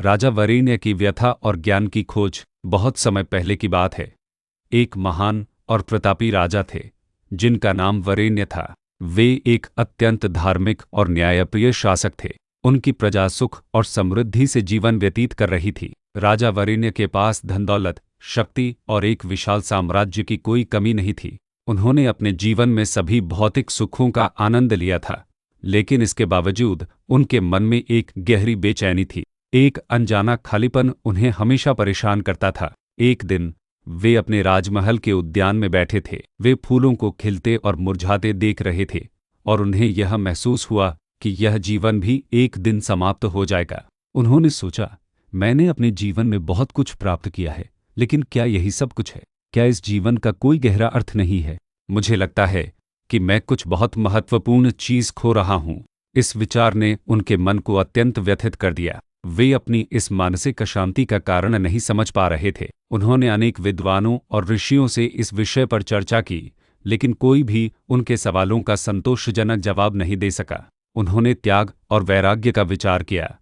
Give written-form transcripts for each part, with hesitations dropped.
राजा वरेण्य की व्यथा और ज्ञान की खोज बहुत समय पहले की बात है। एक महान और प्रतापी राजा थे जिनका नाम वरेण्य था। वे एक अत्यंत धार्मिक और न्यायप्रिय शासक थे। उनकी प्रजा सुख और समृद्धि से जीवन व्यतीत कर रही थी। राजा वरेण्य के पास धन दौलत, शक्ति और एक विशाल साम्राज्य की कोई कमी नहीं थी। उन्होंने अपने जीवन में सभी भौतिक सुखों का आनंद लिया था, लेकिन इसके बावजूद उनके मन में एक गहरी बेचैनी थी। एक अनजाना खालीपन उन्हें हमेशा परेशान करता था। एक दिन वे अपने राजमहल के उद्यान में बैठे थे। वे फूलों को खिलते और मुरझाते देख रहे थे और उन्हें यह महसूस हुआ कि यह जीवन भी एक दिन समाप्त हो जाएगा। उन्होंने सोचा, मैंने अपने जीवन में बहुत कुछ प्राप्त किया है, लेकिन क्या यही सब कुछ है? क्या इस जीवन का कोई गहरा अर्थ नहीं है? मुझे लगता है कि मैं कुछ बहुत महत्वपूर्ण चीज खो रहा हूं। इस विचार ने उनके मन को अत्यंत व्यथित कर दिया। वे अपनी इस मानसिक अशांति का कारण नहीं समझ पा रहे थे। उन्होंने अनेक विद्वानों और ऋषियों से इस विषय पर चर्चा की, लेकिन कोई भी उनके सवालों का संतोषजनक जवाब नहीं दे सका। उन्होंने त्याग और वैराग्य का विचार किया,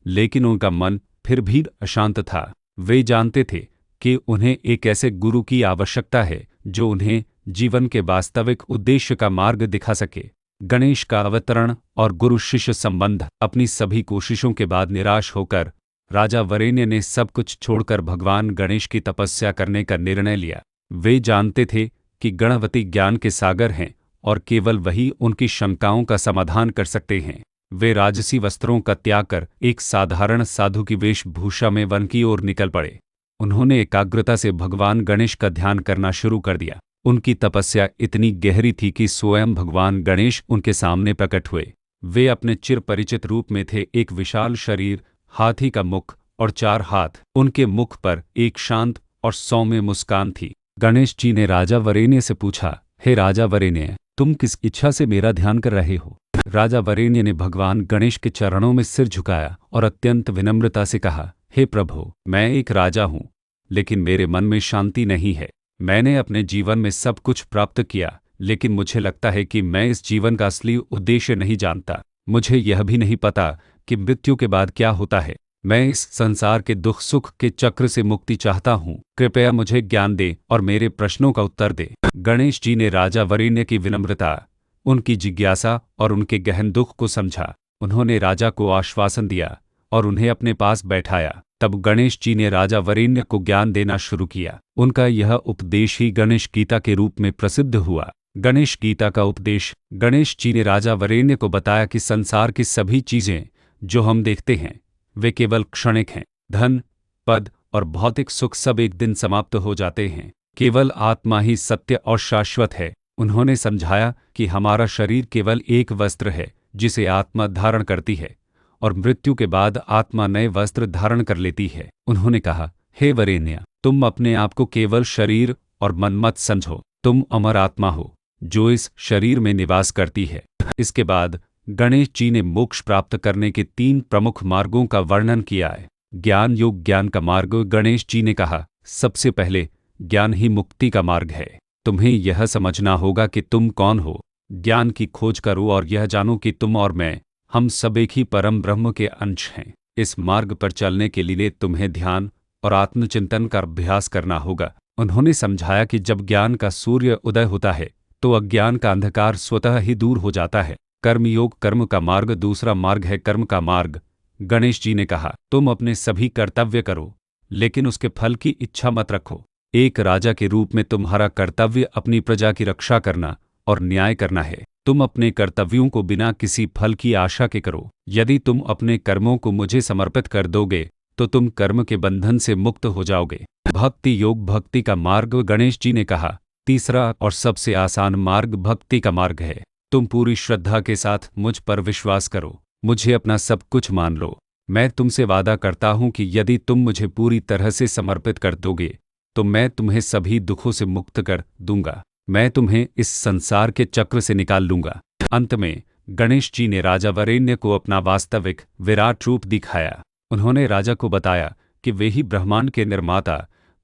लेकिन उनका मन फिर भी अशांत था। वे जानते थे कि उन्हें एक ऐसे गुरु की आवश्यकता है जो उन्हें जीवन के वास्तविक उद्देश्य का मार्ग दिखा सके। गणेश का अवतरण और गुरु शिष्य संबंध। अपनी सभी कोशिशों के बाद निराश होकर राजा वरेण्य ने सब कुछ छोड़कर भगवान गणेश की तपस्या करने का निर्णय लिया। वे जानते थे कि गणपति ज्ञान के सागर हैं और केवल वही उनकी शंकाओं का समाधान कर सकते हैं। वे राजसी वस्त्रों का त्याग कर एक साधारण साधु की वेशभूषा में वन की ओर निकल पड़े। उन्होंने एकाग्रता से भगवान गणेश का ध्यान करना शुरू कर दिया। उनकी तपस्या इतनी गहरी थी कि स्वयं भगवान गणेश उनके सामने प्रकट हुए। वे अपने चिर परिचित रूप में थे, एक विशाल शरीर, हाथी का मुख और 4 हाथ। उनके मुख पर एक शांत और सौम्य मुस्कान थी। गणेश जी ने राजा वरेण्य से पूछा, हे राजा वरेण्य, तुम किस इच्छा से मेरा ध्यान कर रहे हो? राजा वरेण्य ने भगवान गणेश के चरणों में सिर झुकाया और अत्यंत विनम्रता से कहा, हे प्रभु, मैं एक राजा हूँ, लेकिन मेरे मन में शांति नहीं है। मैंने अपने जीवन में सब कुछ प्राप्त किया, लेकिन मुझे लगता है कि मैं इस जीवन का असली उद्देश्य नहीं जानता। मुझे यह भी नहीं पता कि मृत्यु के बाद क्या होता है। मैं इस संसार के दुख सुख के चक्र से मुक्ति चाहता हूँ। कृपया मुझे ज्ञान दे और मेरे प्रश्नों का उत्तर दे। गणेश जी ने राजा वरेण्य की विनम्रता, उनकी जिज्ञासा और उनके गहन दुख को समझा। उन्होंने राजा को आश्वासन दिया और उन्हें अपने पास बैठाया। तब गणेश जी ने राजा वरेण्य को ज्ञान देना शुरू किया। उनका यह उपदेश ही गणेश गीता के रूप में प्रसिद्ध हुआ। गणेश गीता का उपदेश। गणेश जी ने राजा वरेण्य को बताया कि संसार की सभी चीजें जो हम देखते हैं वे केवल क्षणिक हैं। धन, पद और भौतिक सुख सब एक दिन समाप्त हो जाते हैं। केवल आत्मा ही सत्य और शाश्वत है। उन्होंने समझाया कि हमारा शरीर केवल एक वस्त्र है जिसे आत्मा धारण करती है और मृत्यु के बाद आत्मा नए वस्त्र धारण कर लेती है। उन्होंने कहा, हे वरेण्य, तुम अपने आप को केवल शरीर और मन मत समझो। तुम अमर आत्मा हो जो इस शरीर में निवास करती है। इसके बाद गणेश जी ने मोक्ष प्राप्त करने के 3 प्रमुख मार्गों का वर्णन किया है। ज्ञान योग ज्ञान का मार्ग। गणेश जी ने कहा, सबसे पहले ज्ञान ही मुक्ति का मार्ग है। तुम्हें यह समझना होगा कि तुम कौन हो। ज्ञान की खोज करो और यह जानो कि तुम और मैं, हम सब एक ही परम ब्रह्म के अंश हैं। इस मार्ग पर चलने के लिए तुम्हें ध्यान और आत्मचिंतन का अभ्यास करना होगा। उन्होंने समझाया कि जब ज्ञान का सूर्य उदय होता है तो अज्ञान का अंधकार स्वतः ही दूर हो जाता है। कर्मयोग कर्म का मार्ग। दूसरा मार्ग है कर्म का मार्ग। गणेश जी ने कहा, तुम अपने सभी कर्तव्य करो, लेकिन उसके फल की इच्छा मत रखो। एक राजा के रूप में तुम्हारा कर्तव्य अपनी प्रजा की रक्षा करना और न्याय करना है। तुम अपने कर्तव्यों को बिना किसी फल की आशा के करो। यदि तुम अपने कर्मों को मुझे समर्पित कर दोगे तो तुम कर्म के बंधन से मुक्त हो जाओगे। भक्ति योग भक्ति का मार्ग। गणेश जी ने कहा, तीसरा और सबसे आसान मार्ग भक्ति का मार्ग है। तुम पूरी श्रद्धा के साथ मुझ पर विश्वास करो, मुझे अपना सब कुछ मान लो। मैं तुमसे वादा करता हूं कि यदि तुम मुझे पूरी तरह से समर्पित कर दोगे तो मैं तुम्हें सभी दुखों से मुक्त कर दूंगा। मैं तुम्हें इस संसार के चक्र से निकाल लूंगा। अंत में गणेश जी ने राजा वरेण्य को अपना वास्तविक विराट रूप दिखाया। उन्होंने राजा को बताया कि वे ही ब्रह्मांड के निर्माता,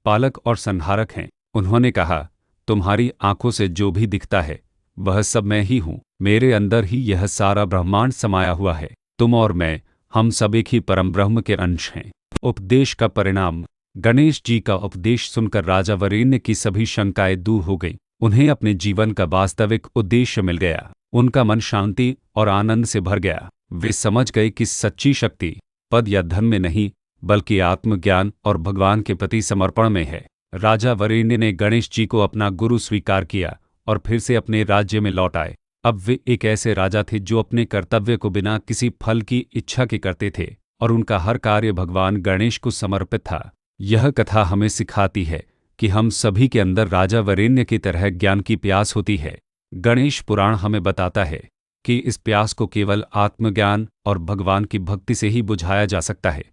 पालक और संहारक हैं। उन्होंने कहा, तुम्हारी आंखों से जो भी दिखता है वह सब मैं ही हूँ। मेरे अंदर ही यह सारा ब्रह्मांड समाया हुआ है। तुम और मैं, हम सब एक ही परम ब्रह्म के अंश हैं। उपदेश का परिणाम। गणेश जी का उपदेश सुनकर राजा वरेण्य की सभी शंकाएं दूर हो गईं। उन्हें अपने जीवन का वास्तविक उद्देश्य मिल गया। उनका मन शांति और आनंद से भर गया। वे समझ गए कि सच्ची शक्ति पद या धन में नहीं, बल्कि आत्मज्ञान और भगवान के प्रति समर्पण में है। राजा वरेण्य ने गणेश जी को अपना गुरु स्वीकार किया और फिर से अपने राज्य में लौट आए। अब वे एक ऐसे राजा थे जो अपने कर्तव्य को बिना किसी फल की इच्छा के करते थे और उनका हर कार्य भगवान गणेश को समर्पित था। यह कथा हमें सिखाती है कि हम सभी के अंदर राजा वरेण्य की तरह ज्ञान की प्यास होती है। गणेश पुराण हमें बताता है कि इस प्यास को केवल आत्मज्ञान और भगवान की भक्ति से ही बुझाया जा सकता है।